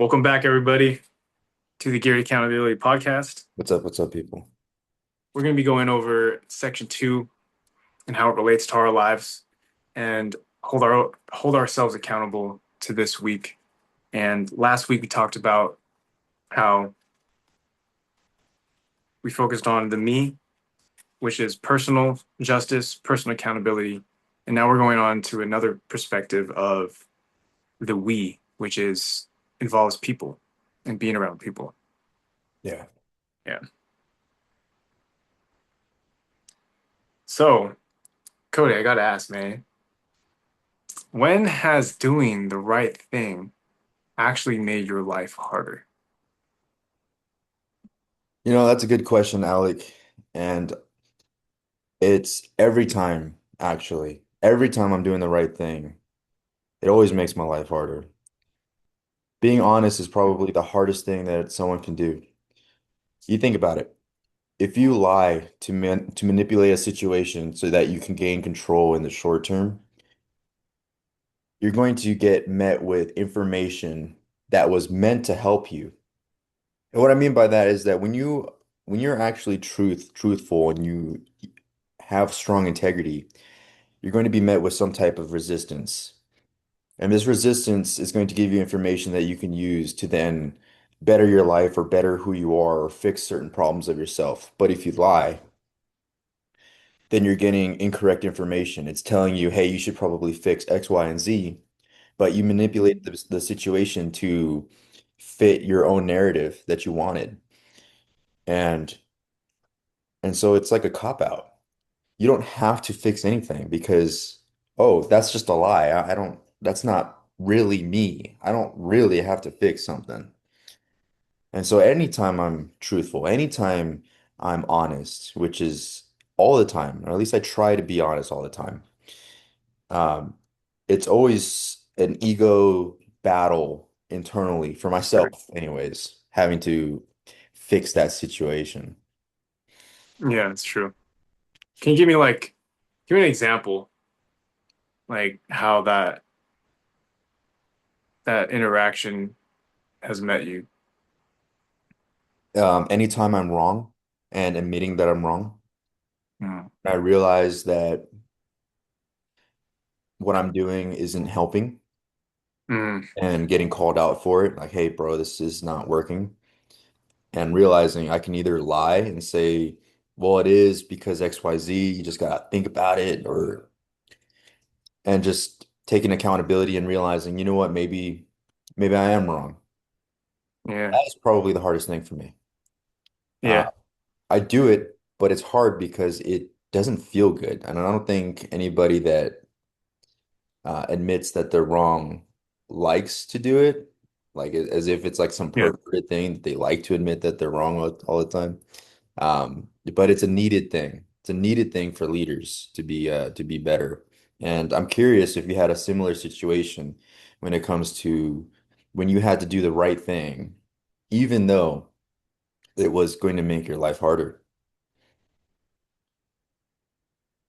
Welcome back, everybody, to the Gear Accountability Podcast. What's up? What's up, people? We're going to be going over section two and how it relates to our lives and hold ourselves accountable to this week. And last week we talked about how we focused on the me, which is personal justice, personal accountability. And now we're going on to another perspective of the we, which is involves people and being around people. Yeah. Yeah. So, Cody, I gotta ask, man, when has doing the right thing actually made your life harder? That's a good question, Alec. And it's every time, actually. Every time I'm doing the right thing, it always makes my life harder. Being honest is probably the hardest thing that someone can do. You think about it. If you lie to manipulate a situation so that you can gain control in the short term, you're going to get met with information that was meant to help you. And what I mean by that is that when you're actually truthful and you have strong integrity, you're going to be met with some type of resistance. And this resistance is going to give you information that you can use to then better your life or better who you are or fix certain problems of yourself. But if you lie, then you're getting incorrect information. It's telling you, hey, you should probably fix X, Y, and Z, but you manipulate the situation to fit your own narrative that you wanted. And and so it's like a cop out. You don't have to fix anything because, oh, that's just a lie. I don't, that's not really me. I don't really have to fix something. And so anytime I'm truthful, anytime I'm honest, which is all the time, or at least I try to be honest all the time, um, it's always an ego battle internally for Right. myself, anyways, having to fix that situation. Yeah, it's true. Can you give me an example, like how that interaction has met you? Anytime I'm wrong and admitting that I'm wrong, Mm. I realize that what I'm doing isn't helping Mm. and getting called out for it. Like, hey, bro, this is not working. And realizing I can either lie and say, well, it is because XYZ, you just gotta think about it, or and just taking accountability and realizing, you know what, maybe I am wrong. Yeah. That is probably the hardest thing for me. Uh, Yeah. I do it, but it's hard because it doesn't feel good. And I don't think anybody that admits that they're wrong likes to do it, like as if it's like some Yeah. perverted thing that they like to admit that they're wrong all the time. But it's a needed thing. It's a needed thing for leaders to be better. And I'm curious if you had a similar situation when it comes to when you had to do the right thing, even though it was going to make your life harder.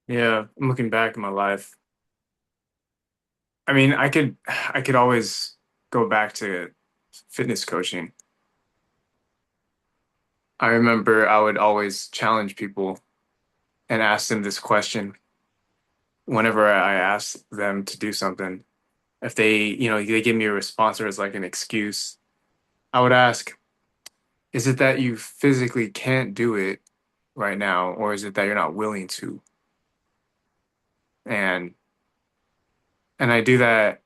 Yeah. I'm looking back at my life. I mean, I could always go back to fitness coaching. I remember I would always challenge people and ask them this question whenever I asked them to do something. If they give me a response or it's like an excuse, I would ask, is it that you physically can't do it right now, or is it that you're not willing to? And and I do that,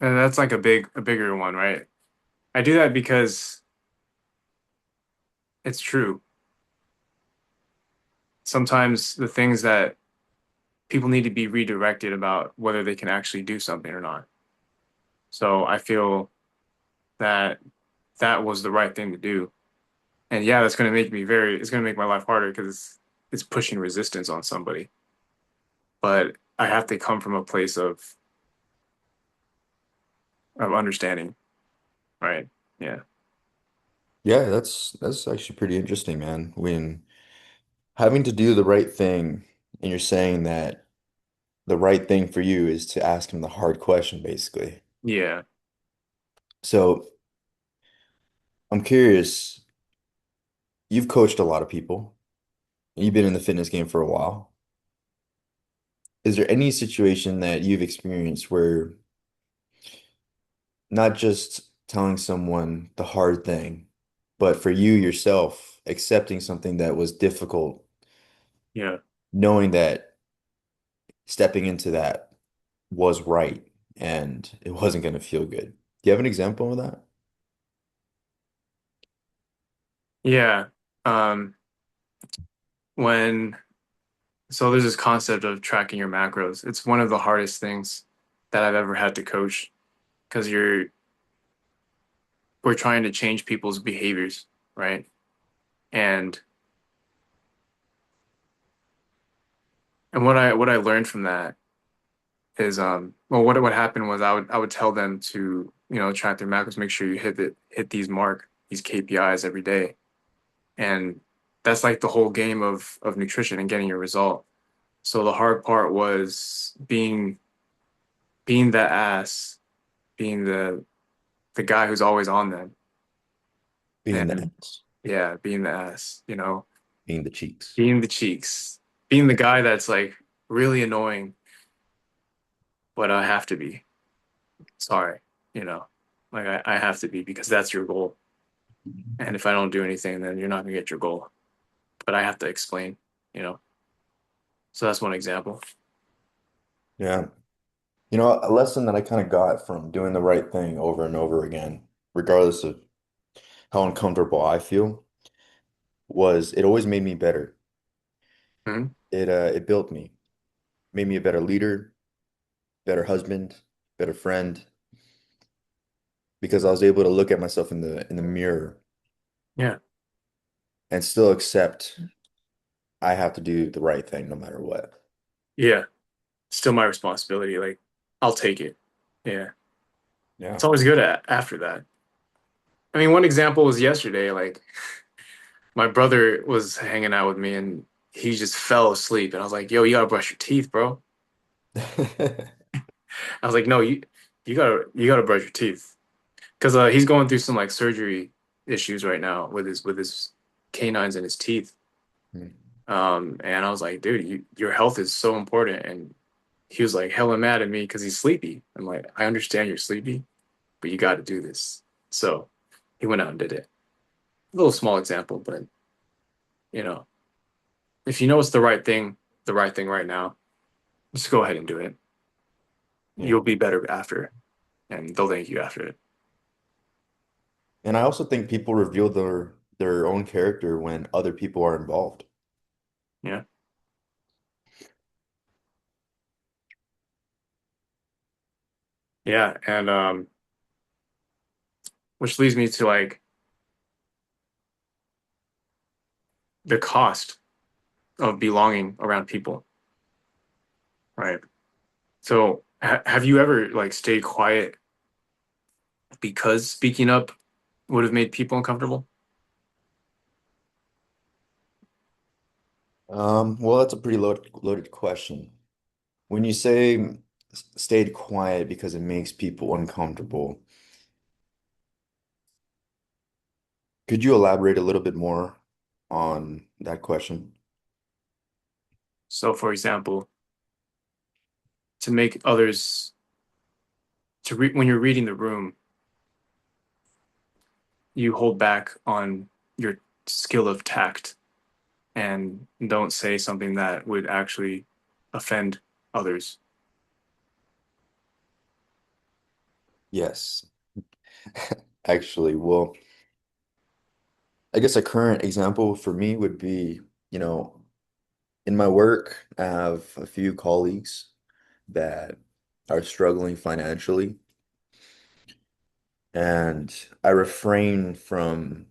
and that's like a bigger one, right? I do that because it's true. Sometimes the things that people need to be redirected about whether they can actually do something or not. So I feel that that was the right thing to do. And yeah, that's going to make it's going to make my life harder because it's pushing resistance on somebody. But I have to come from a place of understanding, right? Yeah. Yeah, that's actually pretty interesting, man. When having to do the right thing and you're saying that the right thing for you is to ask him the hard question, basically. Yeah. So I'm curious, you've coached a lot of people, and you've been in the fitness game for a while. Is there any situation that you've experienced where not just telling someone the hard thing, but for you yourself, accepting something that was difficult, Yeah. knowing that stepping into that was right and it wasn't going to feel good? Do you have an example of that? Yeah. Um, when so there's this concept of tracking your macros. It's one of the hardest things that I've ever had to coach because we're trying to change people's behaviors, right? And what I learned from that is well what happened was I would tell them to, track their macros, make sure you hit these KPIs every day. And that's like the whole game of nutrition and getting your result. So the hard part was being the ass, being the guy who's always on them. Being the And ass, yeah, being the ass, being the cheeks. being the cheeks, being the guy that's like really annoying, but I have to be. Sorry, you know, like I have to be because that's your goal. And if I don't do anything, then you're not gonna get your goal. But I have to explain, you know. So that's one example. Yeah. You know, a lesson that I kind of got from doing the right thing over and over again, regardless of how uncomfortable I feel, was it always made me better. Mhm. It built me, made me a better leader, better husband, better friend, because I was able to look at myself in the mirror Yeah, and still accept I have to do the right thing no matter what. yeah. Still my responsibility. Like I'll take it. Yeah, Yeah. it's always good after that. I mean, one example was yesterday. Like my brother was hanging out with me and he just fell asleep, and I was like, "Yo, you gotta brush your teeth, bro." I was like, "No, you gotta brush your teeth," because he's going through some like surgery issues right now with his canines and his teeth. And I was like, "Dude, your health is so important." And he was like hella mad at me because he's sleepy. I'm like, "I understand you're sleepy, but you got to do this." So he went out and did it. A little small example, but you know, if you know it's the right thing right now, just go ahead and do it. Yeah. You'll be better after, and they'll thank you after it. And I also think people reveal their own character when other people are involved. Yeah, yeah, and which leads me to like the cost of belonging around people, right? So, have you ever like stayed quiet because speaking up would have made people uncomfortable? Well, that's a pretty loaded question. When you say stayed quiet because it makes people uncomfortable, could you elaborate a little bit more on that question? So, for example, to make others when you're reading the room, you hold back on your skill of tact and don't say something that would actually offend others. Yes, actually. Well, I guess a current example for me would be, you know, in my work, I have a few colleagues that are struggling financially, and I refrain from,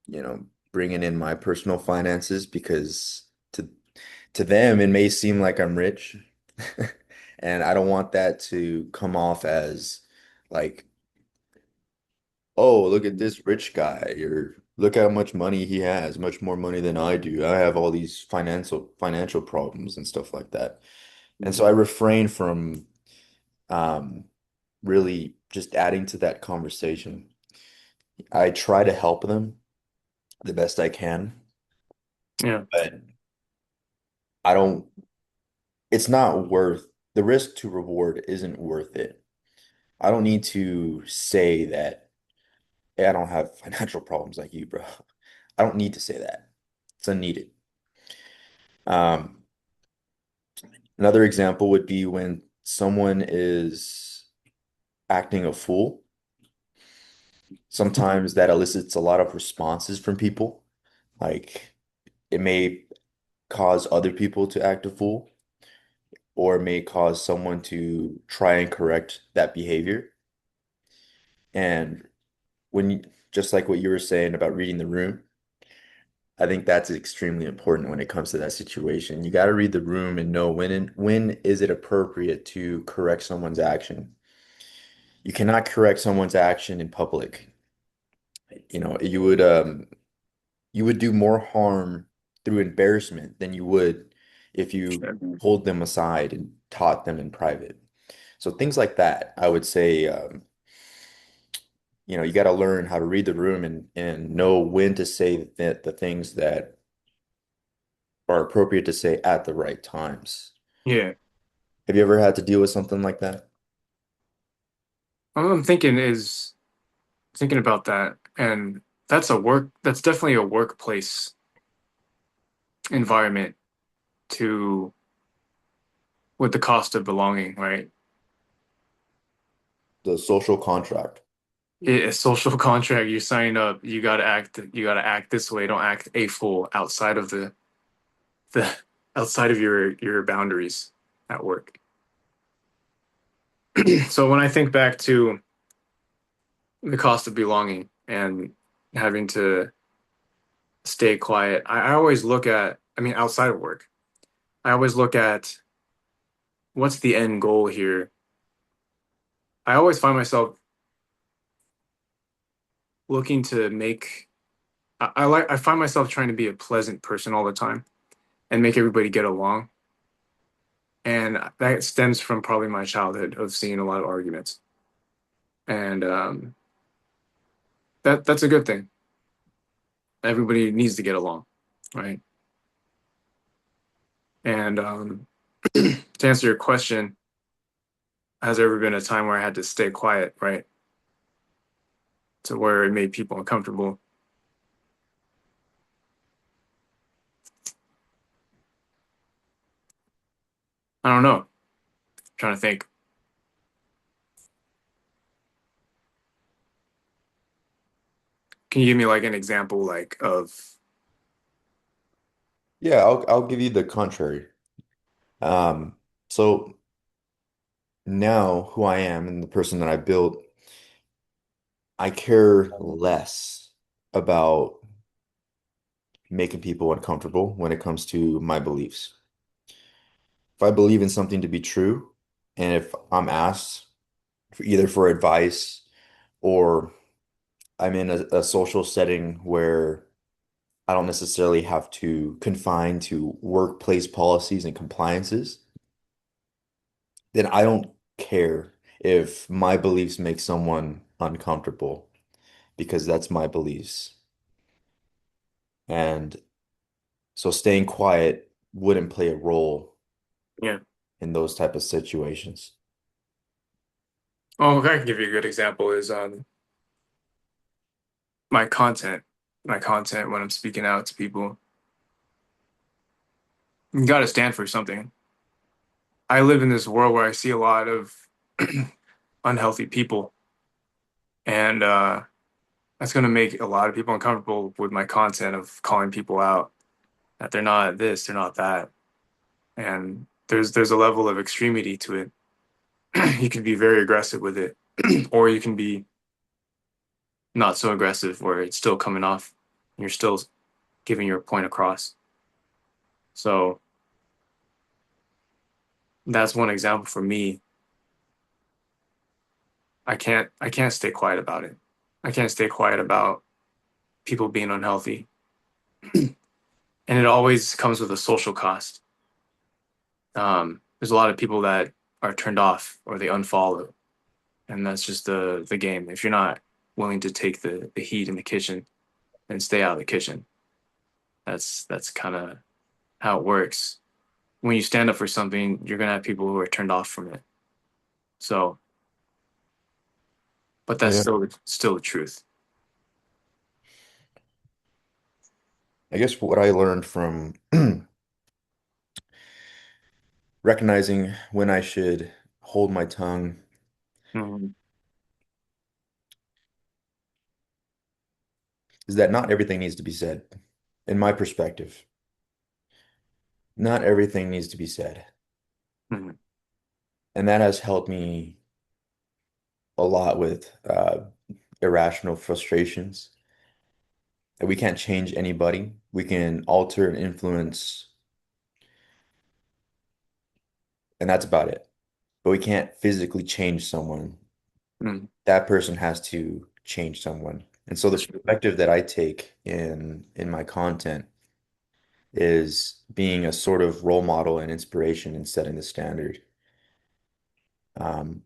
you know, bringing in my personal finances because to to them it may seem like I'm rich, and I don't want that to come off as like, oh, look at this rich guy, or look how much money he has, much more money than I do. I have all these financial problems and stuff like that. And so I refrain from um really just adding to that conversation. I try to help them the best I can, Yeah. but I don't, it's not worth the risk to reward isn't worth it. I don't need to say that, hey, I don't have financial problems like you, bro. I don't need to say that. It's unneeded. Um, Another example would be when someone is acting a fool. Sometimes that elicits a lot of responses from people. Like it may cause other people to act a fool, or it may cause someone to try and correct that behavior. And when you, just like what you were saying about reading the room, I think that's extremely important when it comes to that situation. You got to read the room and know when is it appropriate to correct someone's action. You cannot correct someone's action in public. You would do more harm through embarrassment than you would if you Sure. pulled them aside and taught them in private. So things like that, I would say, you got to learn how to read the room and know when to say the things that are appropriate to say at the right times. Yeah. Have you ever had to deal with something like that? All I'm thinking is thinking about that, and that's definitely a workplace environment to with the cost of belonging, right? The social contract. A social contract, you sign up, you gotta act this way, don't act a fool outside of the outside of your boundaries at work. So when I think back to the cost of belonging and having to stay quiet, I always look at, I mean, outside of work, I always look at what's the end goal here. I always find myself looking to make, I find myself trying to be a pleasant person all the time and make everybody get along. And that stems from probably my childhood of seeing a lot of arguments. And that's a good thing. Everybody needs to get along, right? And to answer your question, has there ever been a time where I had to stay quiet, right? To where it made people uncomfortable? I don't know. I'm trying to think. Can you give me like an example like of Yeah, I'll give you the contrary. Um, so now who I am and the person that I built, I care less about making people uncomfortable when it comes to my beliefs. If I believe in something to be true, and if I'm asked for either for advice or I'm in a social setting where I don't necessarily have to confine to workplace policies and compliances, then I don't care if my beliefs make someone uncomfortable because that's my beliefs. And so staying quiet wouldn't play a role yeah. in those type of situations. Oh, okay, I can give you a good example is my content. My content when I'm speaking out to people. You got to stand for something. I live in this world where I see a lot of unhealthy people, and that's going to make a lot of people uncomfortable with my content of calling people out that they're not this, they're not that, and there's a level of extremity to it. You can be very aggressive with it, or you can be not so aggressive where it's still coming off, and you're still giving your point across. So that's one example for me. I can't stay quiet about it. I can't stay quiet about people being unhealthy. And it always comes with a social cost. There's a lot of people that are turned off or they unfollow and that's just the game. If you're not willing to take the heat in the kitchen and stay out of the kitchen, that's kind of how it works. When you stand up for something, you're gonna have people who are turned off from it. So, but that's Yeah. still the truth. I guess what I learned from recognizing when I should hold my tongue Mhm. is that not everything needs to be said. In my perspective, not everything needs to be said. Mhm. And that has helped me a lot with irrational frustrations. That we can't change anybody. We can alter and influence, and that's about it. But we can't physically change someone. Mhm. That person has to change someone. And so the That's true. perspective that I take in my content is being a sort of role model and inspiration and setting the standard. Um,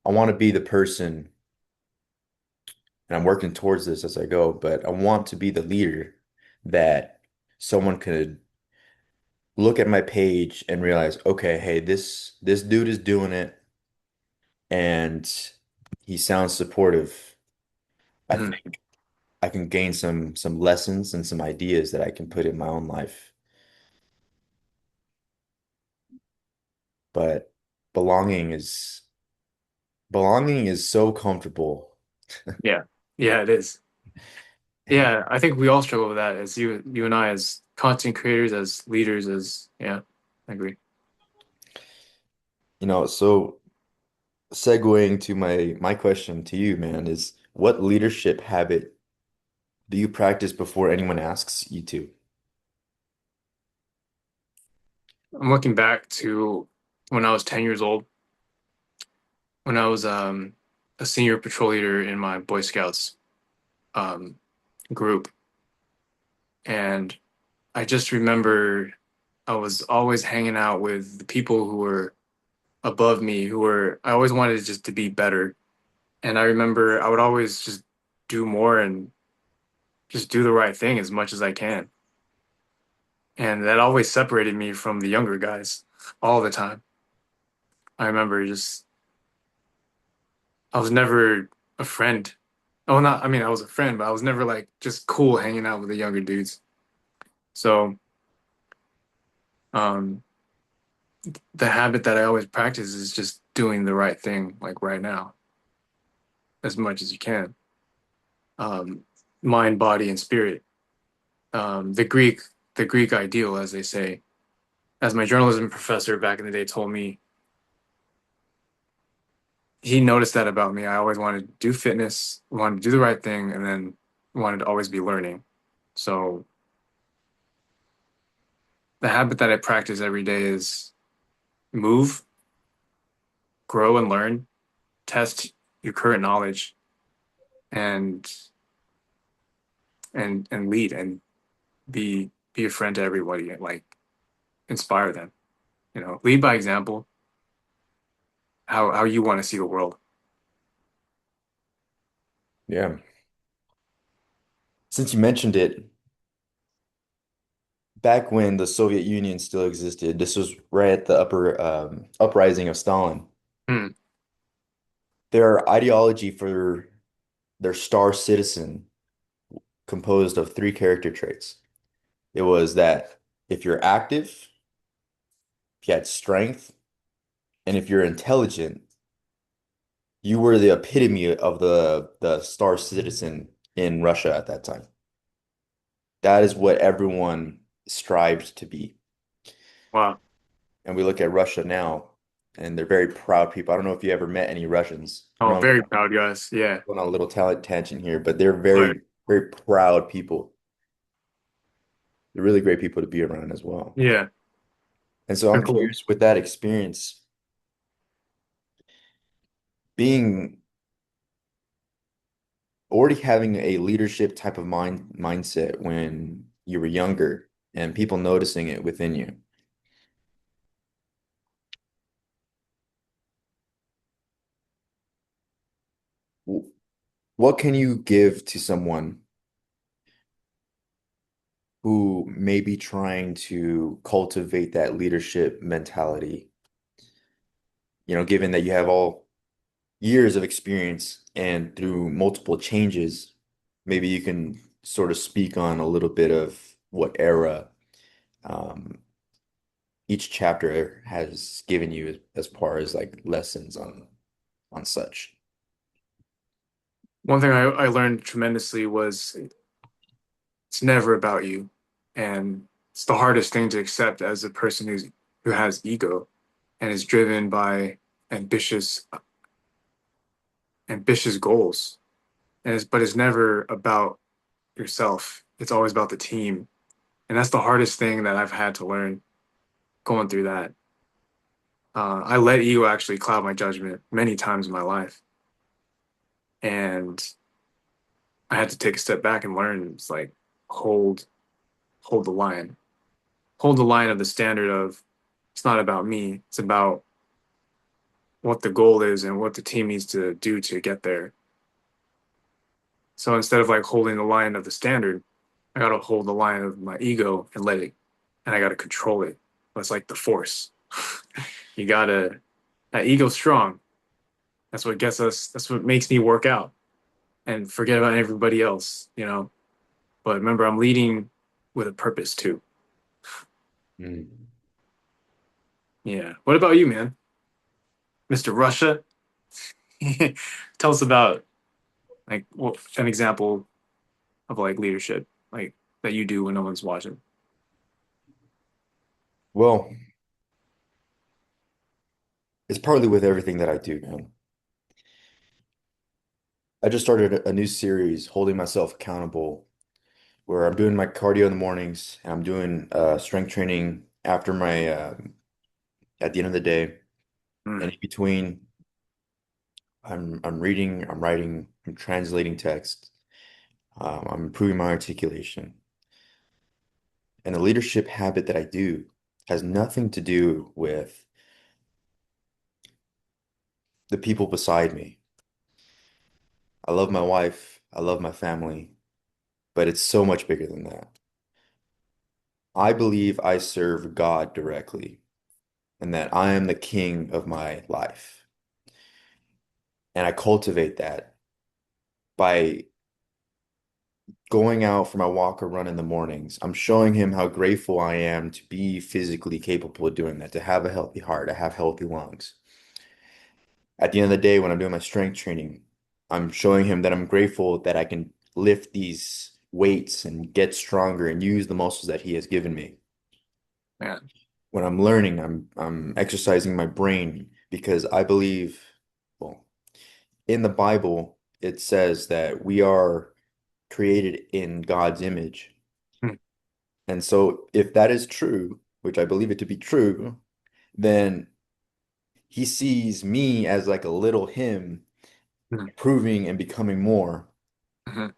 I want to be the person, and I'm working towards this as I go, but I want to be the leader that someone could look at my page and realize, okay, hey, this dude is doing it and he sounds supportive. I Mhm. think I can gain some lessons and some ideas that I can put in my own life. But belonging is belonging is so comfortable. Yeah, yeah, it is. Yeah, I think we all struggle with that as you and I as content creators, as leaders, as yeah, I agree. So segueing to my question to you, man, is what leadership habit do you practice before anyone asks you to? I'm looking back to when I was 10 years old, when I was a senior patrol leader in my Boy Scouts um group, and I just remember I was always hanging out with the people who were above me, who were I always wanted just to be better. And I remember I would always just do more and just do the right thing as much as I can. And that always separated me from the younger guys all the time. I remember just I was never a friend. Oh, not I mean I was a friend, but I was never like just cool hanging out with the younger dudes. So um the habit that I always practice is just doing the right thing like right now as much as you can. Um mind, body, and spirit. The Greek ideal, as they say. As my journalism professor back in the day told me, he noticed that about me. I always wanted to do fitness, wanted to do the right thing, and then wanted to always be learning. So the habit that I practice every day is move, grow and learn, test your current knowledge, and and lead and be a friend to everybody. Like inspire them. Lead by example. How you want to see the world. Yeah. Since you mentioned it, back when the Soviet Union still existed, this was right at the upper uprising of Stalin. Hmm. Their ideology for their star citizen composed of three character traits. It was that if you're active, if you had strength, and if you're intelligent, you were the epitome of the star citizen in Russia at that time. That is what everyone strived to be. Wow. And we look at Russia now, and they're very proud people. I don't know if you ever met any Russians. I Oh, know I'm very proud guys. Yeah. going on a little talent tangent here, but they're Right. very proud people. They're really great people to be around as well. Yeah. And so They're I'm cool. curious with that experience, being already having a leadership type of mindset when you were younger and people noticing it within you. W- What can you give to someone who may be trying to cultivate that leadership mentality? Given that you have all years of experience and through multiple changes, maybe you can sort of speak on a little bit of what era um, each chapter has given you as far as like lessons on such. One thing I learned tremendously was it's never about you, and it's the hardest thing to accept as a person who has ego and is driven by ambitious ambitious goals. But it's never about yourself. It's always about the team, and that's the hardest thing that I've had to learn going through that. I let ego actually cloud my judgment many times in my life, and I had to take a step back and learn. It's like hold hold the line, hold the line of the standard of it's not about me. It's about what the goal is and what the team needs to do to get there. So instead of like holding the line of the standard, I got to hold the line of my ego and let it, and I got to control it. That's like the force. You gotta, that ego's strong. That's what gets us, that's what makes me work out and forget about everybody else. But remember, I'm leading with a purpose too. Mm. Yeah. What about you, man? Mr. Russia? Tell us about like an example of like leadership, like that you do when no one's watching. Well, it's partly with everything that I do, man. I just started a new series, holding myself accountable, where I'm doing my cardio in the mornings and I'm doing strength training after my at the end of the day. Mm, And in between, I'm reading, I'm writing, I'm translating text, I'm improving my articulation. And the leadership habit that I do has nothing to do with the people beside me. I love my wife, I love my family, but it's so much bigger than that. I believe I serve God directly and that I am the king of my life. And I cultivate that by going out for my walk or run in the mornings. I'm showing him how grateful I am to be physically capable of doing that, to have a healthy heart, to have healthy lungs. At the end of the day, when I'm doing my strength training, I'm showing him that I'm grateful that I can lift these weights and get stronger and use the muscles that he has given me. man. When I'm learning, I'm exercising my brain because I believe, well, in the Bible, it says that we are created in God's image. Mm, And so if that is true, which I believe it to be true, then he sees me as like a little him mm, improving and becoming more. mhm,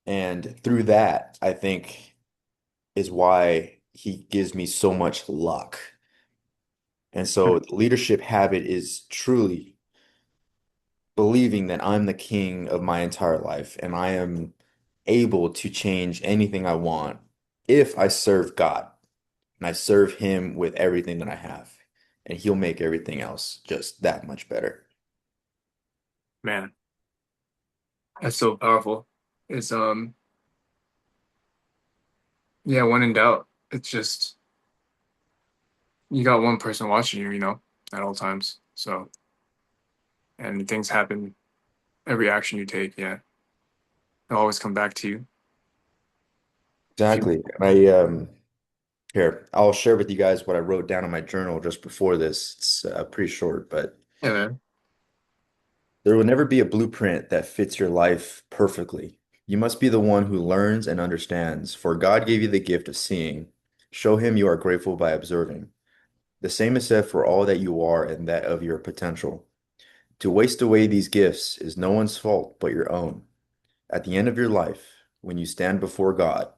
And through that, I think is why he gives me so much luck. And mm, so the leadership habit is truly believing that I'm the king of my entire life and I am able to change anything I want if I serve God and I serve him with everything that I have. And he'll make everything else just that much better. man, that's so powerful. It's yeah, when in doubt, it's just you got one person watching you, at all times. So, and things happen, every action you take, yeah, they'll always come back to you. If you, Exactly. Here, I'll share with you guys what I wrote down in my journal just before this. It's pretty short, but yeah, man. there will never be a blueprint that fits your life perfectly. You must be the one who learns and understands, for God gave you the gift of seeing. Show him you are grateful by observing. The same is said for all that you are and that of your potential. To waste away these gifts is no one's fault but your own. At the end of your life, when you stand before God,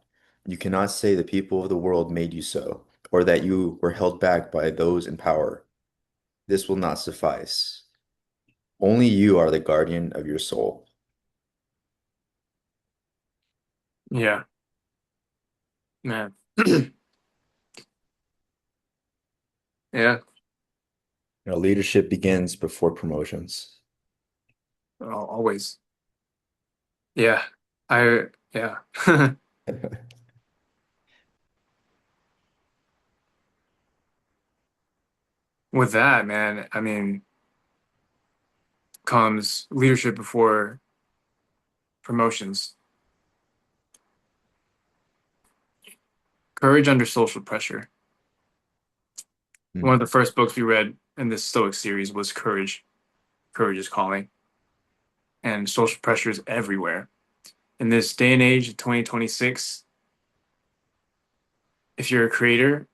you cannot say the people of the world made you so, or that you were held back by those in power. This will not suffice. Only you are the guardian of your soul. Yeah, man. Yeah, Leadership begins before promotions. always. Yeah, yeah. With that, man, I mean, comes leadership before promotions, courage under social pressure. One Hmm. of the first books we read in this Stoic series was Courage. Courage is calling, and social pressure is everywhere. In this day and age, 2026, if you're a creator,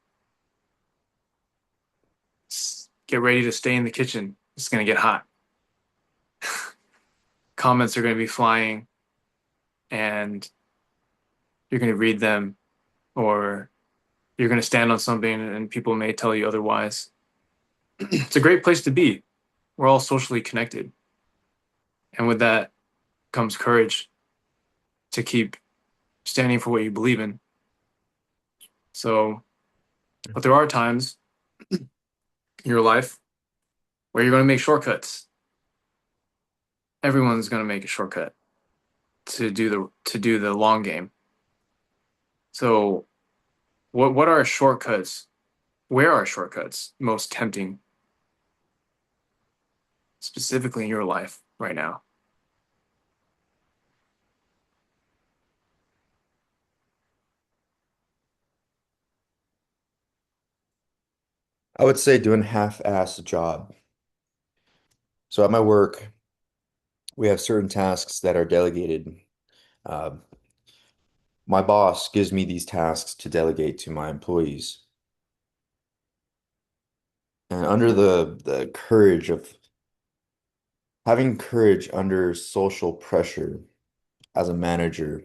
get ready to stay in the kitchen. It's going to get hot. Comments are going to be flying, and you're going to read them, or you're going to stand on something, and people may tell you otherwise. It's a great place to be. We're all socially connected. And with that comes courage to keep standing for what you believe in. So, but there are times in your life where you're going to make shortcuts. Everyone's going to make a shortcut to do the long game. So, what are shortcuts? Where are shortcuts most tempting, specifically in your life right now? I would say doing half-assed job. So at my work, we have certain tasks that are delegated. Uh, my boss gives me these tasks to delegate to my employees. And under the courage of having courage under social pressure as a manager,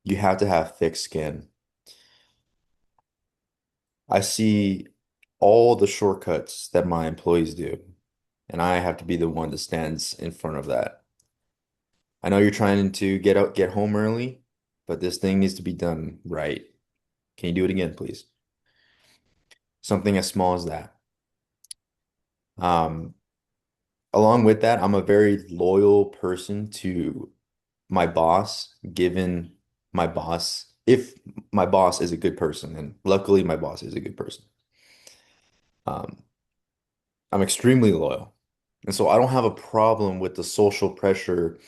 you have to have thick skin. I see all the shortcuts that my employees do, and I have to be the one that stands in front of that. I know you're trying to get home early, but this thing needs to be done right. Can you do it again, please? Something as small as that. Um, Along with that, I'm a very loyal person to my boss, given if my boss is a good person, and luckily my boss is a good person. Um, I'm extremely loyal. And so I don't have a problem with the social pressure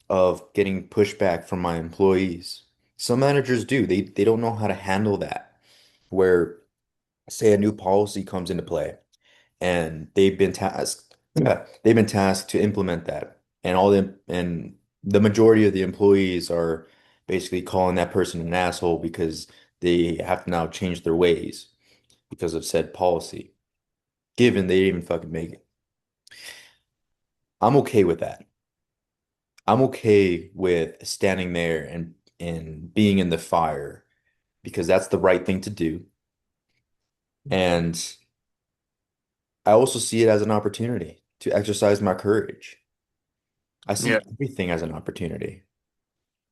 of getting pushback from my employees. Some managers do. They don't know how to handle that. Where, say, a new policy comes into play and they've been tasked to implement that. And the majority of the employees are basically calling that person an asshole because they have to now change their ways because of said policy, given they didn't even fucking make it. I'm okay with that. I'm okay with standing there and being in the fire because that's the right thing to do. And I also see it as an opportunity to exercise my courage. I Yeah, see everything as an opportunity.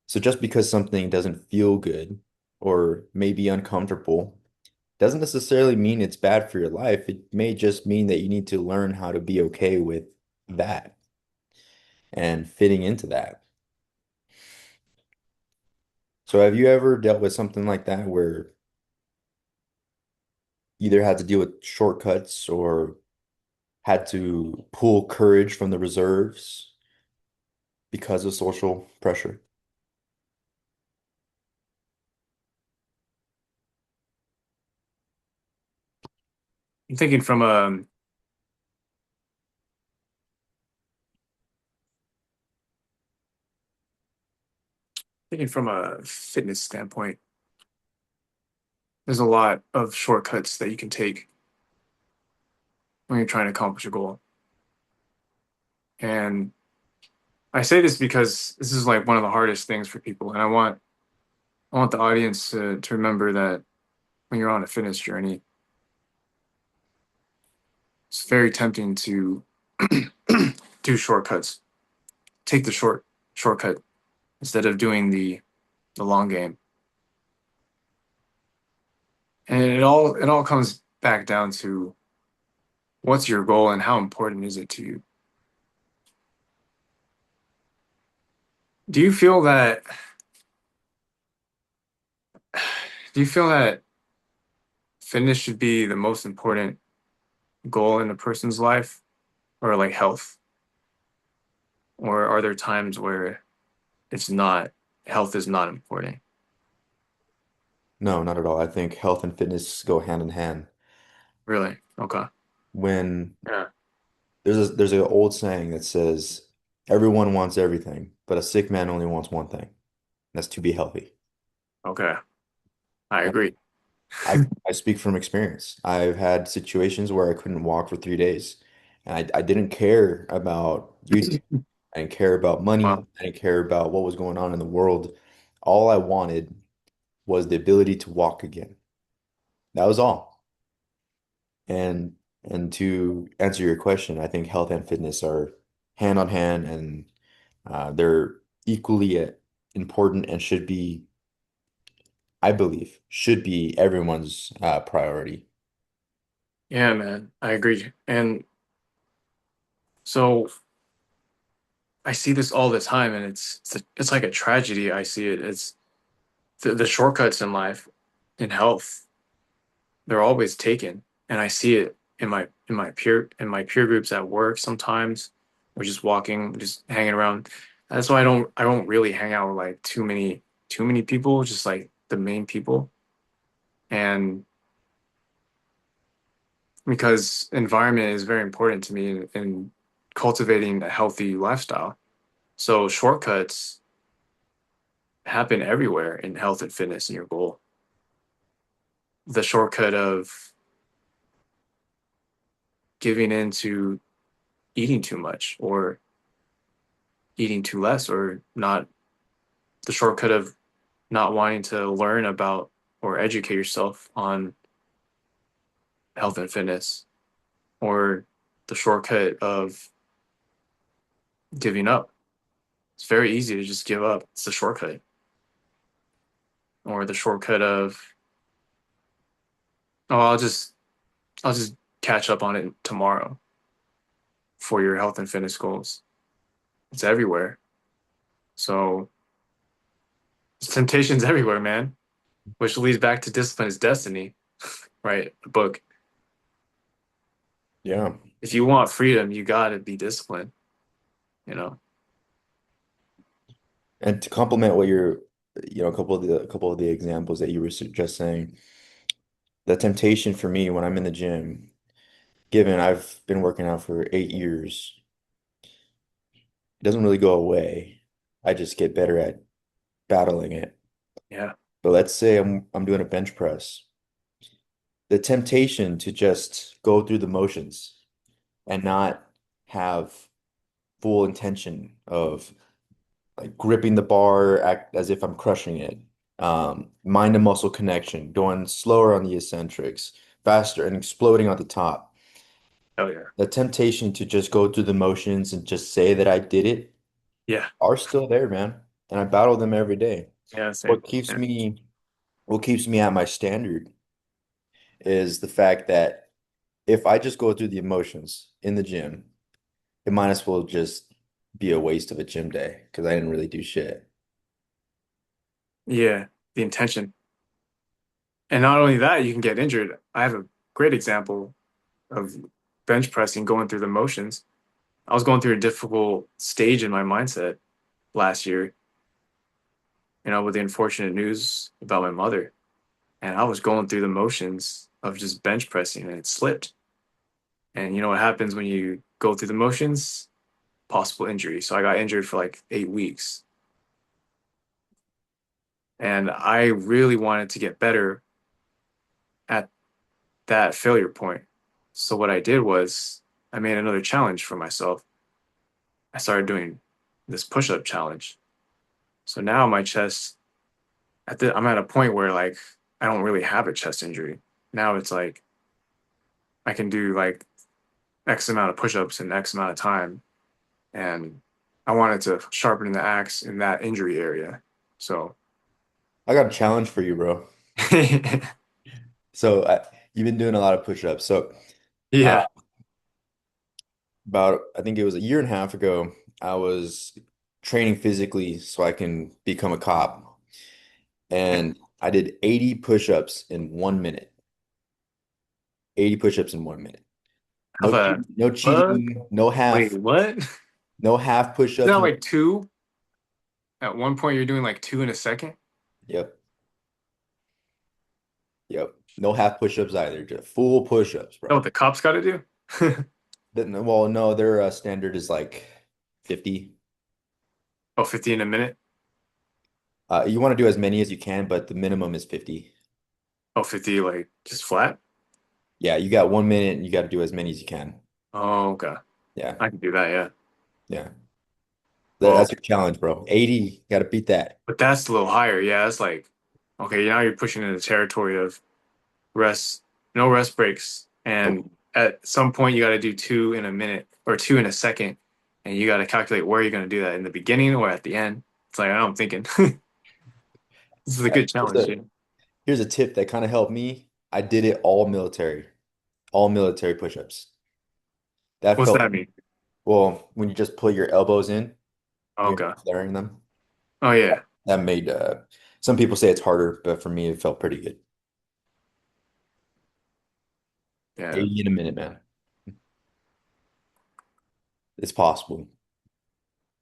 So just because something doesn't feel good or maybe uncomfortable doesn't necessarily mean it's bad for your life. It may just mean that you need to learn how to be okay with that and fitting into that. So have you ever dealt with something like that where either had to deal with shortcuts or had to pull courage from the reserves because of social pressure? I'm thinking from a fitness standpoint. There's a lot of shortcuts that you can take when you're trying to accomplish a goal. And I say this because this is like one of the hardest things for people, and I want the audience to remember that when you're on a fitness journey, it's very tempting to do shortcuts. Take the shortcut instead of doing the long game. And it all comes back down to what's your goal and how important is it to you? Do you feel that do you feel that fitness should be the most important goal in a person's life or like health? Or are there times where it's not health is not important? No, not at all. I think health and fitness go hand in hand. Really? Okay. When Yeah. there's an old saying that says everyone wants everything, but a sick man only wants one thing. That's to be healthy. Okay. I And agree. I speak from experience. I've had situations where I couldn't walk for 3 days, and I didn't care about YouTube. I didn't care about money. Wow. I didn't care about what was going on in the world. All I wanted was the ability to walk again. That was all. And to answer your question, I think health and fitness are hand on hand, and they're equally important and should be, I believe, should be everyone's priority. Yeah, man. I agree. And so I see this all the time and it's like a tragedy. I see it. It's the shortcuts in life, in health, they're always taken. And I see it in my peer groups at work sometimes. We're just walking, just hanging around. That's why I don't really hang out with like too many people, just like the main people. And because environment is very important to me in cultivating a healthy lifestyle. So shortcuts happen everywhere in health and fitness and your goal. The shortcut of giving in to eating too much or eating too less or not, the shortcut of not wanting to learn about or educate yourself on health and fitness, or the shortcut of giving up. It's very easy to just give up. It's the shortcut. Or the shortcut of, oh, I'll just catch up on it tomorrow for your health and fitness goals. It's everywhere. So temptation's everywhere, man. Which leads back to discipline is destiny, right? The book. Yeah. If you want freedom, you gotta be disciplined, you know? And to complement what you're, a couple of the examples that you were just saying, the temptation for me when I'm in the gym, given I've been working out for 8 years, it doesn't really go away. I just get better at battling it. Yeah. But let's say I'm doing a bench press. The temptation to just go through the motions and not have full intention of like gripping the bar, act as if I'm crushing it. Mind to muscle connection, going slower on the eccentrics, faster and exploding on the top. Oh yeah. The temptation to just go through the motions and just say that I did it Yeah. are still there, man. And I battle them every day. Yeah, What same. keeps Yeah. me, what keeps me at my standard is the fact that if I just go through the emotions in the gym, it might as well just be a waste of a gym day because I didn't really do shit. Yeah. The intention. And not only that, you can get injured. I have a great example of bench pressing going through the motions. I was going through a difficult stage in my mindset last year, with the unfortunate news about my mother. And I was going through the motions of just bench pressing and it slipped. And you know what happens when you go through the motions? Possible injury. So I got injured for like 8 weeks. And I really wanted to get better at that failure point. So what I did was I made another challenge for myself. I started doing this push-up challenge. So now my chest, I'm at a point where like I don't really have a chest injury. Now it's like I can do like X amount of push-ups in X amount of time, and I wanted to sharpen the axe in that injury area. So, I got a challenge for you, bro. So you've been doing a lot of push-ups. So uh, yeah, about I think it was a year and a half ago, I was training physically so I can become a cop, and I did 80 push-ups in 1 minute. 80 push-ups in 1 minute. have a No fuck. cheating, Wait, what? Is no half push-ups. that like two? At one point, you're doing like two in a second. Yep, yep. No half push-ups either. Just full push-ups, Know what bro. the cops got to do? Well, no, their standard is like 50. Oh, 50 in a minute. You want to do as many as you can, but the minimum is 50. Oh, 50 like just flat. Yeah, you got 1 minute and you got to do as many as you can. Oh, okay. Yeah, I can do that. Yeah. yeah. Well, That's your challenge, bro. 80, got to beat that. but that's a little higher. Yeah, that's like okay. Now you're pushing into the territory of rest, no rest breaks, Nope. and at some point you got to do two in a minute or two in a second, and you got to calculate where you're going to do that in the beginning or at the end. It's like I know I'm thinking this is a good Here's challenge. Yeah. here's a tip that kind of helped me. I did it all military push-ups. That What's felt that mean? well when you just put your elbows in, you're Okay. flaring them. Oh yeah. That made some people say it's harder, but for me it felt pretty good. Yeah. 80 in a minute, man. It's possible.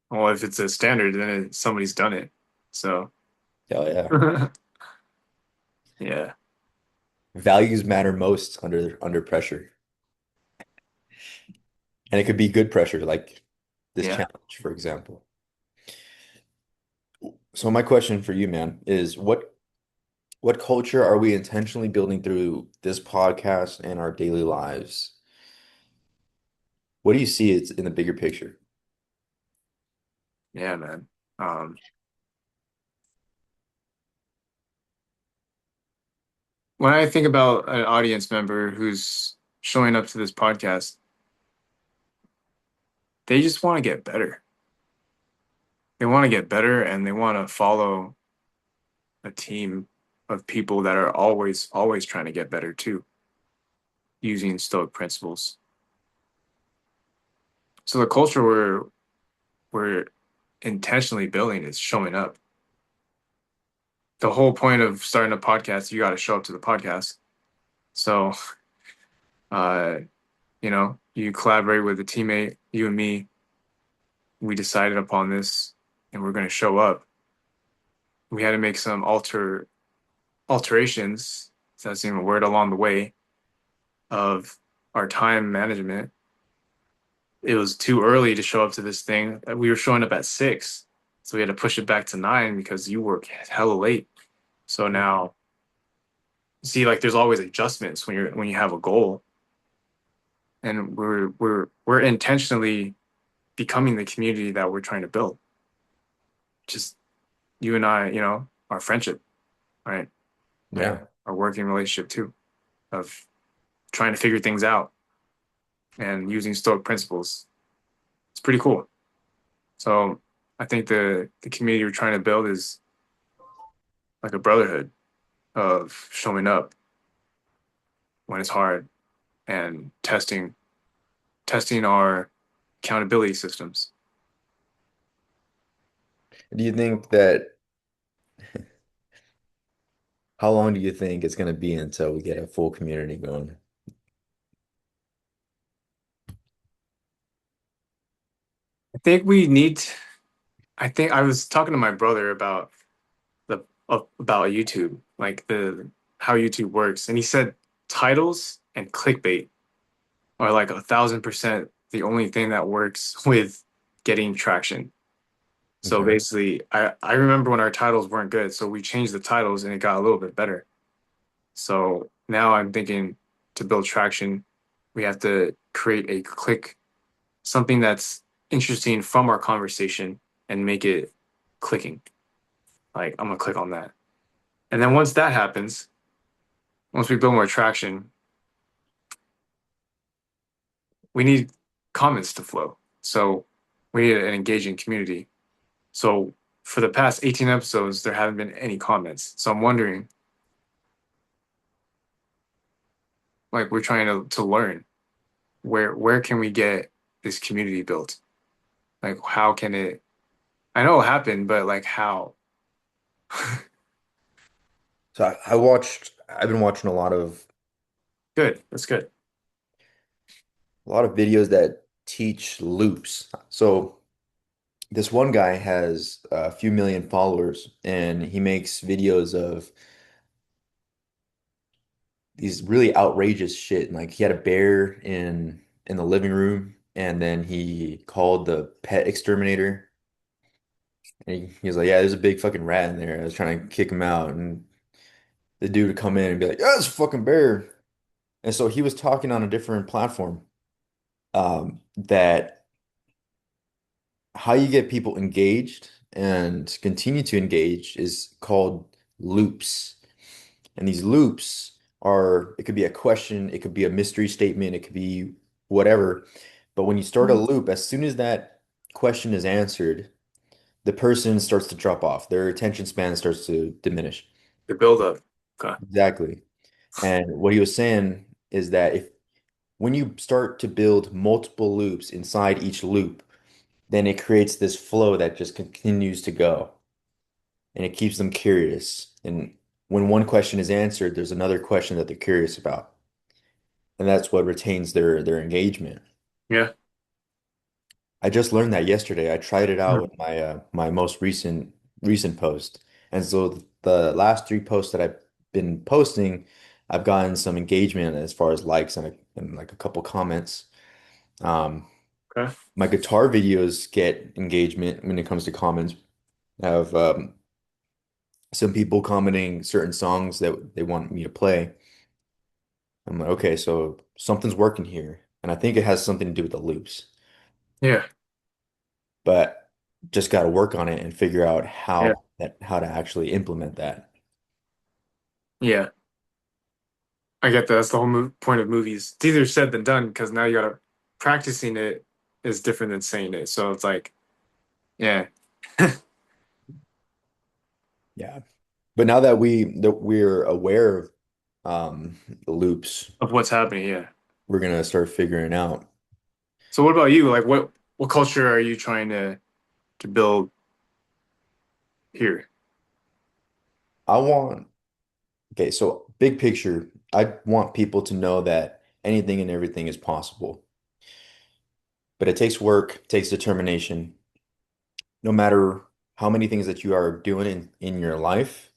Well, if it's a standard, then somebody's done it. So Hell yeah. yeah. Values matter most under pressure. And it could be good pressure, like this Yeah. challenge, for example. So my question for you, man, is what culture are we intentionally building through this podcast and our daily lives? What do you see it's in the bigger picture? Yeah, man. Um, when I think about an audience member who's showing up to this podcast, they just want to get better. They want to get better and they want to follow a team of people that are always trying to get better too, using Stoic principles. So the culture we're intentionally building is showing up. The whole point of starting a podcast, you got to show up to the podcast. So, uh, you collaborate with a teammate, you and me, we decided upon this and we're going to show up. We had to make some alterations, if that's even a word, along the way of our time management. It was too early to show up to this thing. We were showing up at 6. So we had to push it back to 9 because you work hella late. So now see like there's always adjustments when you have a goal. And we're intentionally becoming the community that we're trying to build. Just you and I, our friendship, right? And Yeah. our working relationship too, of trying to figure things out and using Stoic principles. It's pretty cool. So I think the community we're trying to build is like a brotherhood of showing up when it's hard and testing our accountability systems. Do you think that how long do you think it's going to be until we get a full community going? I think we need. I think I was talking to my brother about about YouTube, like the how YouTube works, and he said titles and clickbait are like 1,000% the only thing that works with getting traction. So Okay. basically, I remember when our titles weren't good, so we changed the titles and it got a little bit better. So now I'm thinking to build traction, we have to create a click, something that's interesting from our conversation and make it clicking. Like I'm gonna click on that. And then once that happens, once we build more traction, we need comments to flow. So We need an engaging community. So for the past 18 episodes, there haven't been any comments. So I'm wondering, like, we're trying to learn where can we get this community built? Like, how can it? I know it happened, but like, how? So I've been watching Good. That's good. a lot of videos that teach loops. So this one guy has a few million followers and he makes videos of these really outrageous shit. Like he had a bear in the living room and then he called the pet exterminator and he was like, yeah, there's a big fucking rat in there. I was trying to kick him out and the dude would come in and be like, yeah, it's a fucking bear. And so he was talking on a different platform that how you get people engaged and continue to engage is called loops. And these loops are, it could be a question, it could be a mystery statement, it could be whatever. But when you start a loop, as soon as that question is answered, the person starts to drop off. Their attention span starts to diminish. The build up. Okay. Exactly. And what he was saying is that if when you start to build multiple loops inside each loop, then it creates this flow that just continues to go and it keeps them curious. And when one question is answered, there's another question that they're curious about. And that's what retains their engagement. Yeah. I just learned that yesterday. I tried it out Hmm. with my most recent post. And so the last three posts that I've been posting, I've gotten some engagement as far as likes and like a couple comments. Um, Okay. my guitar videos get engagement when it comes to comments. I have some people commenting certain songs that they want me to play. I'm like, okay, so something's working here. And I think it has something to do with the loops, Yeah. but just got to work on it and figure out Yeah. how to actually implement that. Yeah. I get that. That's the whole point of movies. It's easier said than done because now you gotta practicing it is different than saying it. So it's like, yeah, Yeah. But now that we're aware of the loops, of what's happening. Yeah. we're gonna start figuring out. So what about you? Like, what culture are you trying to build here? I want, okay, so big picture, I want people to know that anything and everything is possible. But it takes work, it takes determination. No matter how many things that you are doing in your life,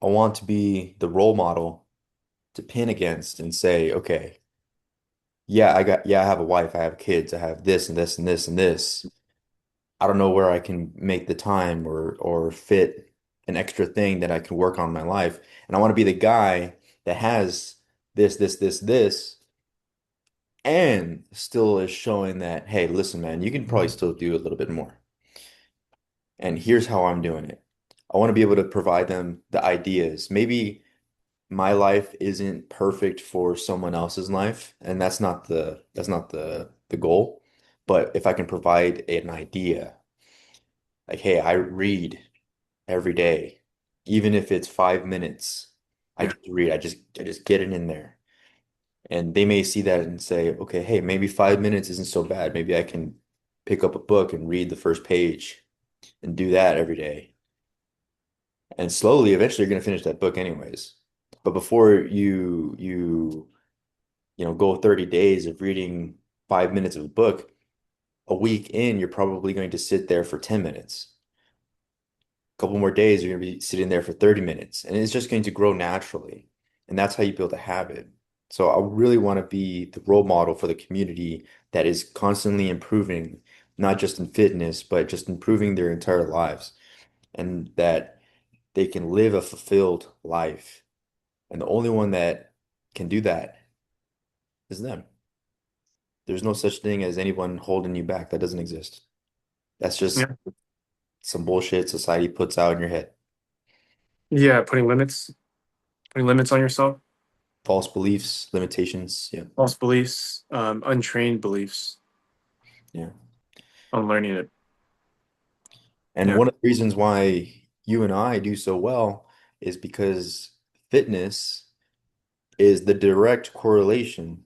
I want to be the role model to pin against and say, okay, yeah, I have a wife, I have kids, I have this and this and this and this. I don't know where I can make the time or fit an extra thing that I can work on in my life. And I want to be the guy that has this, and still is showing that, hey, listen, man, you can probably still do a little bit more. And here's how I'm doing it. I want to be able to provide them the ideas. Maybe my life isn't perfect for someone else's life, and that's not the goal. But if I can provide an idea, like, hey, I read every day, even if it's 5 minutes, I Yeah. just read. I just get it in there. And they may see that and say, okay, hey, maybe 5 minutes isn't so bad. Maybe I can pick up a book and read the first page and do that every day. And slowly, eventually, you're going to finish that book anyways. But before go 30 days of reading 5 minutes of a book, a week in, you're probably going to sit there for 10 minutes. A couple more days, you're going to be sitting there for 30 minutes, and it's just going to grow naturally. And that's how you build a habit. So I really want to be the role model for the community that is constantly improving, not just in fitness, but just improving their entire lives, and that they can live a fulfilled life. And the only one that can do that is them. There's no such thing as anyone holding you back. That doesn't exist. That's just Yeah. some bullshit society puts out in your head. Yeah. Putting limits on yourself, False beliefs, limitations. Yeah. false beliefs, untrained beliefs. Yeah. unlearning it. And Yeah, one of the reasons why you and I do so well is because fitness is the direct correlation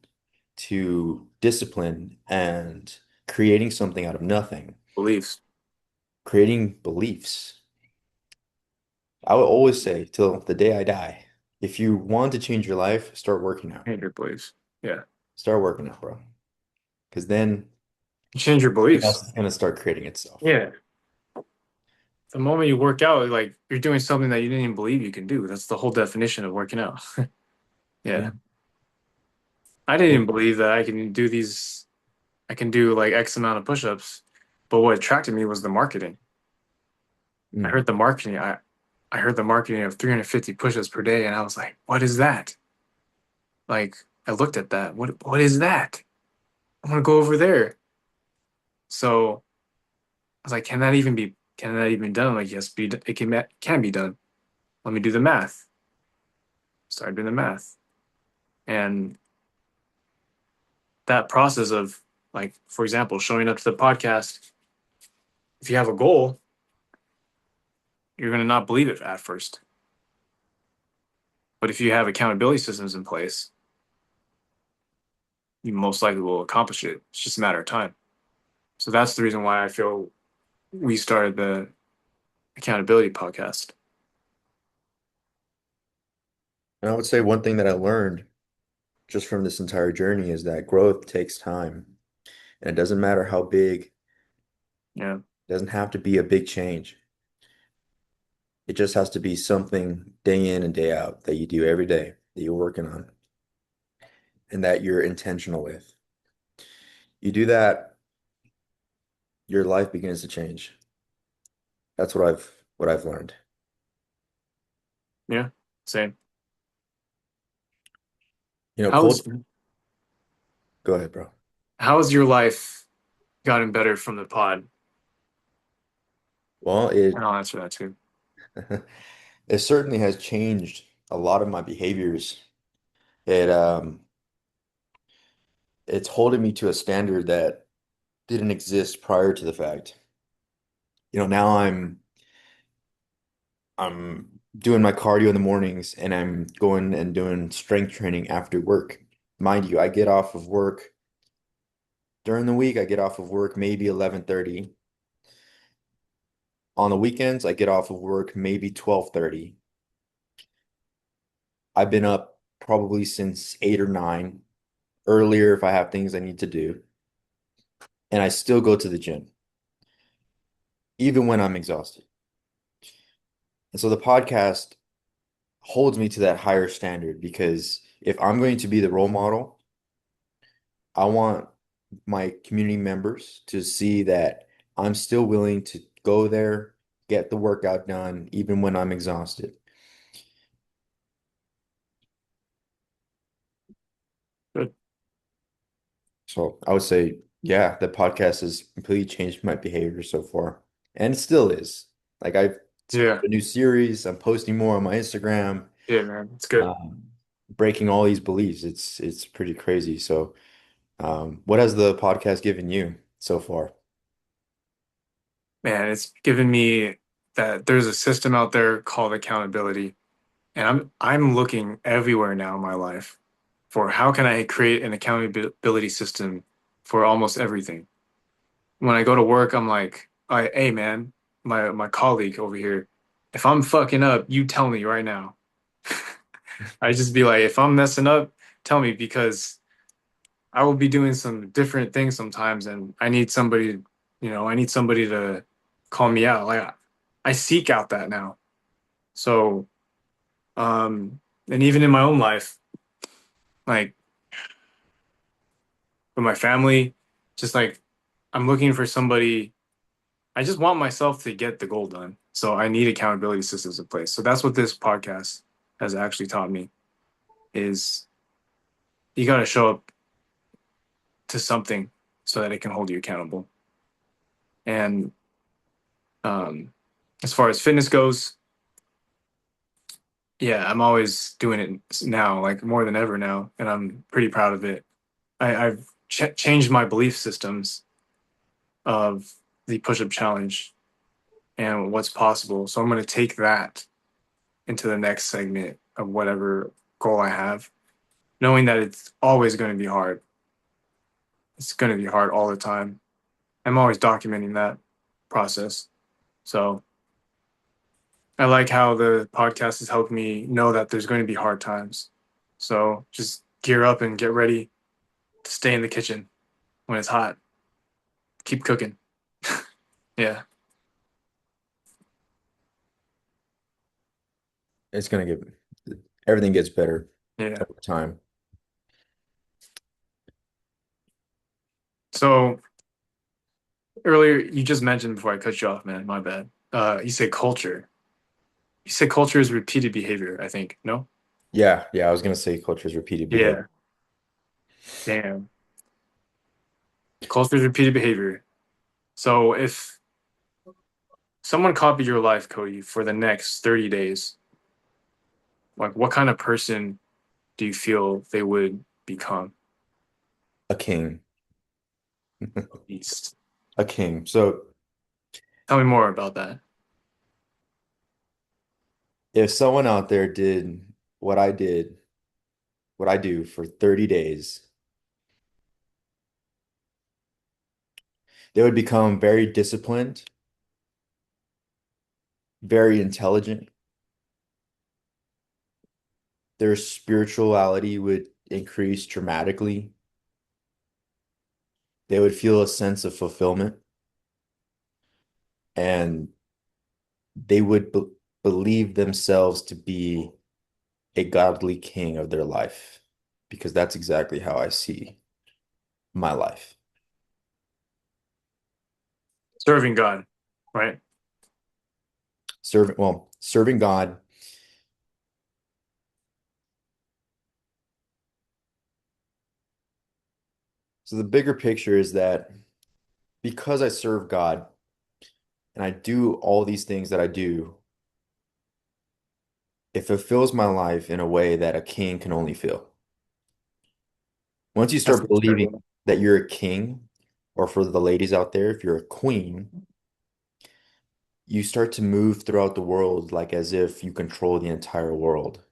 to discipline and creating something out of nothing, beliefs, creating beliefs. I would always say till the day I die, if you want to change your life, start working out. change your beliefs. Yeah, Start working out, bro. Because then you change your everything else beliefs. is gonna start creating itself. Yeah, the moment you work out, like you're doing something that you didn't even believe you can do. That's the whole definition of working out. Yeah. Yeah, I didn't even believe that I can do these. I can do like X amount of push-ups, but what attracted me was the marketing. I Mm. heard the marketing. I heard the marketing of 350 push-ups per day, and I was like, "What is that?" Like, I looked at that. What is that? I want to go over there. So I was like, can that even be done? I'm like, yes, can be done. Let me do the math. Started doing the math. And that process of like, for example, showing up to the podcast, if you have a goal, you're gonna not believe it at first. But if you have accountability systems in place, you most likely will accomplish it. It's just a matter of time. So that's the reason why I feel we started the accountability podcast. And I would say one thing that I learned just from this entire journey is that growth takes time. And it doesn't matter how big, it Yeah. doesn't have to be a big change. It just has to be something day in and day out that you do every day that you're working on and that you're intentional with. You do that, your life begins to change. That's what I've learned. Yeah. Same. You know, How's go ahead, bro. how's your life gotten better from the pod? Well, And I'll answer that too. it certainly has changed a lot of my behaviors. It it's holding me to a standard that didn't exist prior to the fact. Now I'm doing my cardio in the mornings and I'm going and doing strength training after work. Mind you, I get off of work during the week, I get off of work maybe 11:30. On the weekends, I get off of work maybe 12:30. I've been up probably since 8 or 9, earlier if I have things I need to do, and I still go to the gym even when I'm exhausted. And so the podcast holds me to that higher standard because if I'm going to be the role model, I want my community members to see that I'm still willing to go there, get the workout done, even when I'm exhausted. Good. So I would say, yeah, the podcast has completely changed my behavior so far, and it still is. Like I've Yeah. a new series, I'm posting more on my Instagram, Yeah, man. It's good. um, breaking all these beliefs. It's pretty crazy. So, what has the podcast given you so far? Man, it's given me that there's a system out there called accountability. And I'm looking everywhere now in my life for how can I create an accountability system for almost everything. When I go to work, I'm like, hey man, my colleague over here, if I'm fucking up, you tell me right now. I just be like, if I'm messing up, tell me because I will be doing some different things sometimes, and I need somebody to call me out. Like I seek out that now. So, and even in my own life, like with my family, just like I'm looking for somebody. I just want myself to get the goal done. So I need accountability systems in place. So that's what this podcast has actually taught me is you got to show up to something so that it can hold you accountable. And um, as far as fitness goes, yeah, I'm always doing it now, like more than ever now, and I'm pretty proud of it. I've changed my belief systems of the push-up challenge and what's possible. So I'm going to take that into the next segment of whatever goal I have, knowing that it's always going to be hard. It's going to be hard all the time. I'm always documenting that process. So I like how the podcast has helped me know that there's going to be hard times. So just gear up and get ready to stay in the kitchen when it's hot. Keep cooking. Yeah. It's gonna get everything gets better Yeah. over time. So earlier you just mentioned before I cut you off, man, my bad. You said culture. You said culture is repeated behavior, I think. No? Yeah, yeah, I was gonna say culture's repeated behavior. Yeah. Damn. Culture is repeated behavior. So if someone copied your life, Kodie, for the next 30 days, like what kind of person do you feel they would become? A king. Beast. A king. So Tell me more about that. if someone out there did, what I do for 30 days, they would become very disciplined, very intelligent. Their spirituality would increase dramatically. They would feel a sense of fulfillment and they would be believe themselves to be a godly king of their life because that's exactly how I see my life. Serving God, right? Serving God. So the bigger picture is that because I serve God and I do all these things that I do, it fulfills my life in a way that a king can only feel. Once you That's start believing that you're a king, or for the ladies out there, if you're a queen, you start to move throughout the world like as if you control the entire world.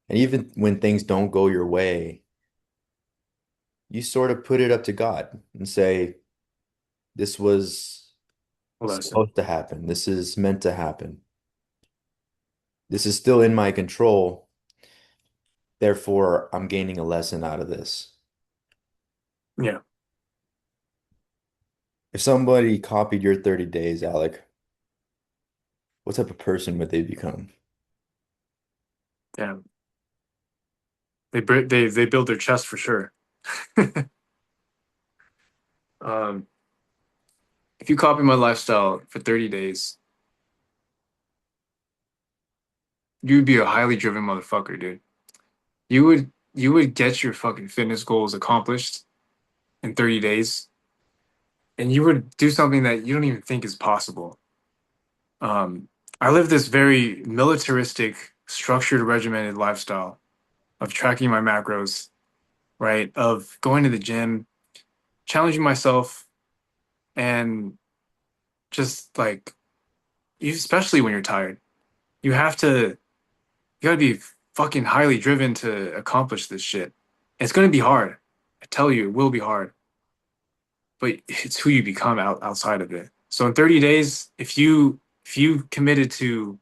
And even when things don't go your way, you sort of put it up to God and say, this was a lesson. supposed to happen. This is meant to happen. This is still in my control. Therefore, I'm gaining a lesson out of this. Yeah, If somebody copied your 30 days, Alec, what type of person would they become? damn. They build their chest for sure. Um, if you copy my lifestyle for 30 days, you'd be a highly driven motherfucker, dude. You would get your fucking fitness goals accomplished in 30 days, and you would do something that you don't even think is possible. Um, I live this very militaristic, structured, regimented lifestyle of tracking my macros, right? Of going to the gym, challenging myself, and just like you, especially when you're tired, you have to, you gotta be fucking highly driven to accomplish this shit. It's gonna be hard. I tell you, it will be hard, but it's who you become outside of it. So in 30 days, if you committed to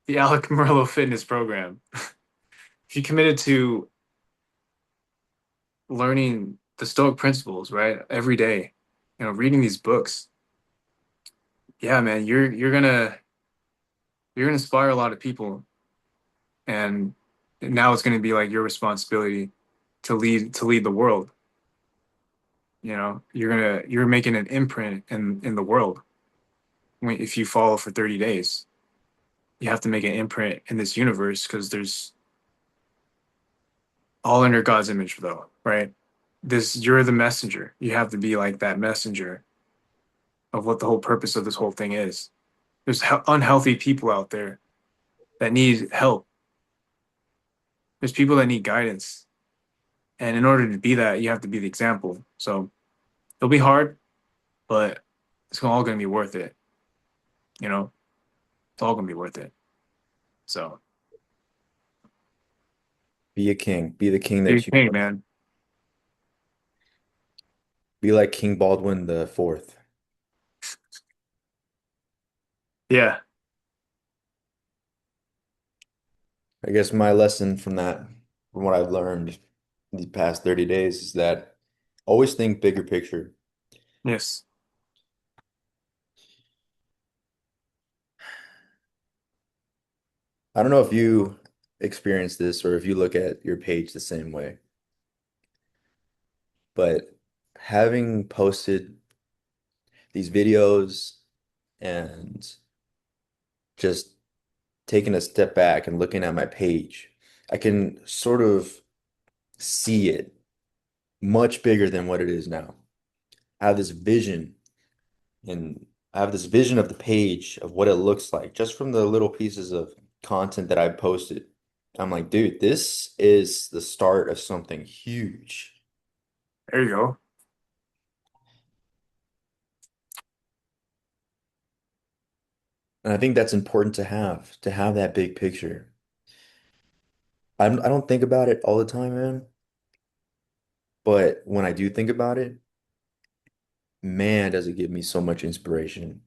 the Alec Murillo fitness program, if you committed to learning the Stoic principles, right, every day, reading these books, yeah, man, you're gonna inspire a lot of people, and now it's gonna be like your responsibility to lead the world. You're making an imprint in the world. If you follow for 30 days, you have to make an imprint in this universe because there's all under God's image, though, right? You're the messenger. You have to be like that messenger of what the whole purpose of this whole thing is. There's unhealthy people out there that need help. There's people that need guidance. And in order to be that, you have to be the example. So it'll be hard. but it's all gonna be worth it. You know, it's all gonna be worth it. So, Be a king. Be the king big that you thing, are. man. Be like King Baldwin the Fourth. Yeah. I guess my lesson from that, from what I've learned these past 30 days, is that always think bigger picture. Yes. I don't know if you experience this or if you look at your page the same way, but having posted these videos and just taking a step back and looking at my page, I can sort of see it much bigger than what it is now. I have this vision and I have this vision of the page of what it looks like just from the little pieces of content that I posted. I'm like, dude, this is the start of something huge. There you go. And I think that's important to have that big picture. I don't think about it all the time, man. But when I do think about it, man, does it give me so much inspiration.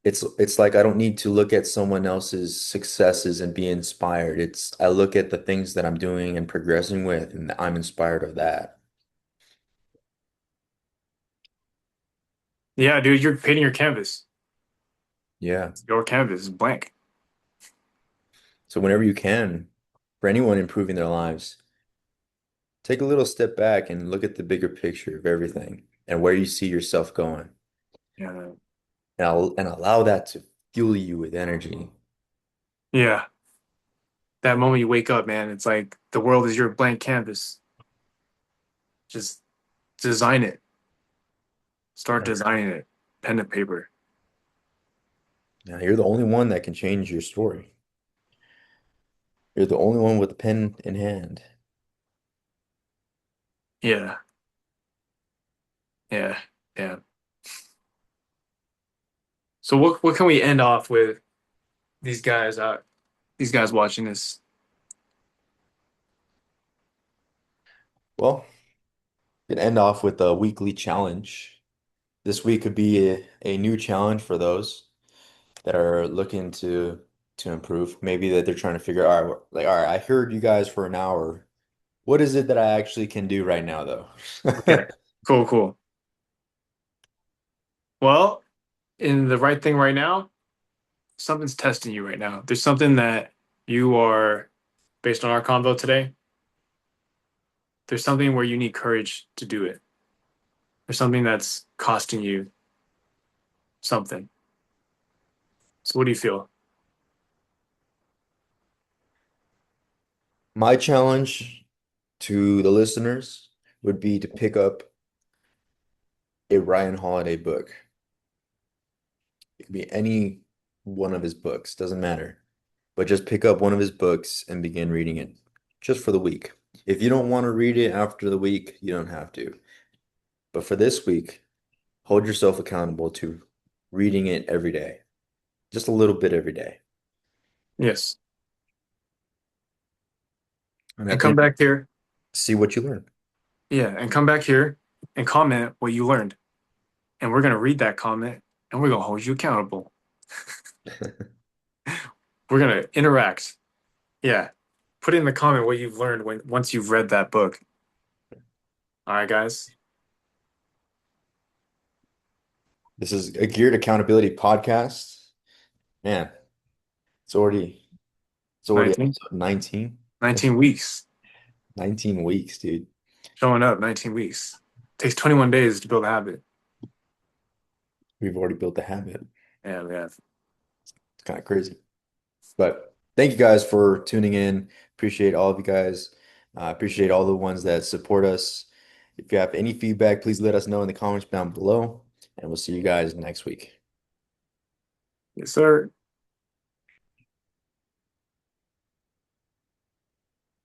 It's like I don't need to look at someone else's successes and be inspired. It's I look at the things that I'm doing and progressing with, and I'm inspired of that. Yeah, dude, you're painting your canvas. Yeah. Your canvas is blank. So whenever you can, for anyone improving their lives, take a little step back and look at the bigger picture of everything and where you see yourself going. Yeah. And allow that to fuel you with energy. Yeah. That moment you wake up, man, it's like the world is your blank canvas. Just design it. Start And designing it. Pen and paper. now you're the only one that can change your story. You're the only one with a pen in hand. Yeah. Yeah. Yeah. So what can we end off with these guys watching this? Well, we can end off with a weekly challenge. This week could be a new challenge for those that are looking to improve. Maybe that they're trying to figure out, like, all right, I heard you guys for an hour. What is it that I actually can do right now, though? Okay. Cool, cool. Well, in the right thing right now, something's testing you right now. There's something that you are, based on our convo today, there's something where you need courage to do it. There's something that's costing you something. So what do you feel? My challenge to the listeners would be to pick up a Ryan Holiday book. It could be any one of his books, doesn't matter. But just pick up one of his books and begin reading it just for the week. If you don't want to read it after the week, you don't have to. But for this week, hold yourself accountable to reading it every day, just a little bit every day. Yes. And And at the come end, back here. see what you learn. Yeah, and come back here and comment what you learned. And we're gonna read that comment and we're gonna hold you accountable. We're gonna interact. Yeah. Put in the comment what you've learned when once you've read that book. All right, guys. This is a geared accountability podcast. Man, it's already it's already 19. episode 19. 19 weeks. 19 weeks, dude. Showing up 19 weeks. Takes 21 days to build a habit. We've already built the habit. Yeah, yeah. It's kind of crazy. But thank you guys for tuning in. Appreciate all of you guys. Appreciate all the ones that support us. If you have any feedback, please let us know in the comments down below. And we'll see you guys next week. Yes, sir.